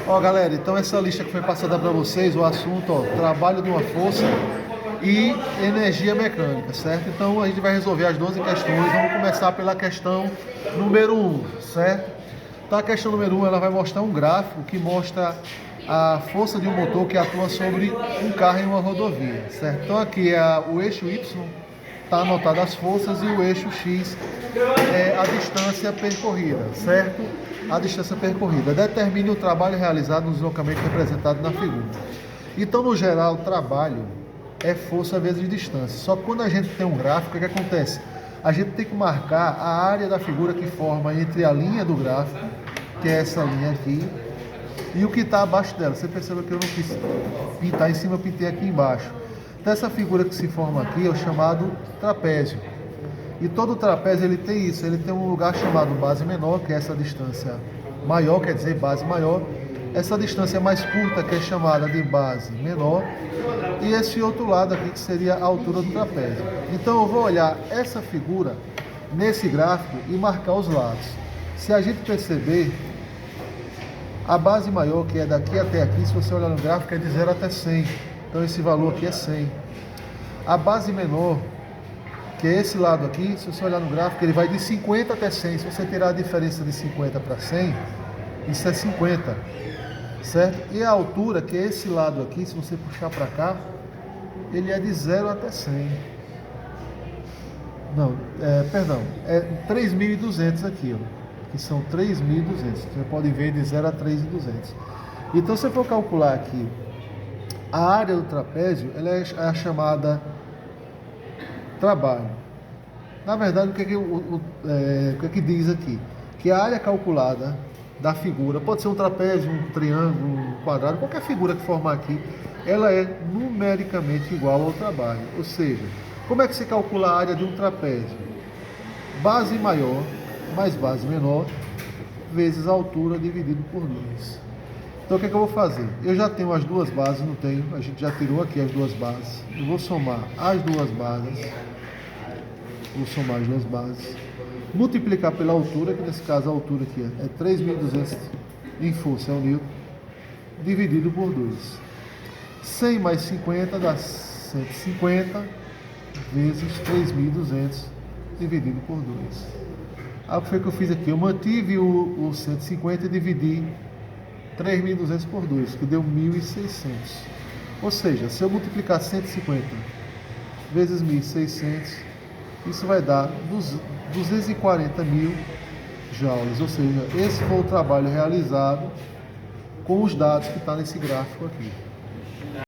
Ó, galera, então essa lista que foi passada para vocês, o assunto, ó, trabalho de uma força e energia mecânica, certo? Então a gente vai resolver as 12 questões. Vamos começar pela questão número 1, certo? Então a questão número 1, ela vai mostrar um gráfico que mostra a força de um motor que atua sobre um carro em uma rodovia, certo? Então aqui é o eixo Y, está anotado as forças, e o eixo X é a distância percorrida, certo? A distância percorrida. Determine o trabalho realizado no deslocamento representado na figura. Então, no geral, o trabalho é força vezes distância. Só que quando a gente tem um gráfico, o que acontece? A gente tem que marcar a área da figura que forma entre a linha do gráfico, que é essa linha aqui, e o que está abaixo dela. Você percebeu que eu não quis pintar em cima, eu pintei aqui embaixo. Então, essa figura que se forma aqui é o chamado trapézio. E todo trapézio ele tem isso, ele tem um lugar chamado base menor, que é essa distância maior, quer dizer, base maior. Essa distância mais curta, que é chamada de base menor. E esse outro lado aqui, que seria a altura do trapézio. Então eu vou olhar essa figura nesse gráfico e marcar os lados. Se a gente perceber, a base maior, que é daqui até aqui, se você olhar no gráfico, é de 0 até 100. Então esse valor aqui é 100. A base menor, que é esse lado aqui, se você olhar no gráfico, ele vai de 50 até 100. Se você tirar a diferença de 50 para 100, isso é 50, certo? E a altura, que é esse lado aqui, se você puxar para cá, ele é de 0 até 100. Não, perdão, é 3.200 aqui, ó, que são 3.200. Você pode ver de 0 a 3.200. Então, se eu for calcular aqui, a área do trapézio, ela é a chamada trabalho. Na verdade, o que é que diz aqui? Que a área calculada da figura, pode ser um trapézio, um triângulo, um quadrado, qualquer figura que formar aqui, ela é numericamente igual ao trabalho. Ou seja, como é que se calcula a área de um trapézio? Base maior mais base menor vezes a altura dividido por 2. Então o que é que eu vou fazer? Eu já tenho as duas bases, não tenho, a gente já tirou aqui as duas bases. Eu vou somar as duas bases. Vou somar as duas bases. Multiplicar pela altura, que nesse caso a altura aqui é 3.200 em força, é um newton, dividido por 2. 100 mais 50 dá 150 vezes 3.200 dividido por 2. Aí o que foi que eu fiz aqui? Eu mantive o 150 e dividi 3.200 por 2, que deu 1.600. Ou seja, se eu multiplicar 150 vezes 1.600, isso vai dar 240.000 joules. Ou seja, esse foi o trabalho realizado com os dados que está nesse gráfico aqui.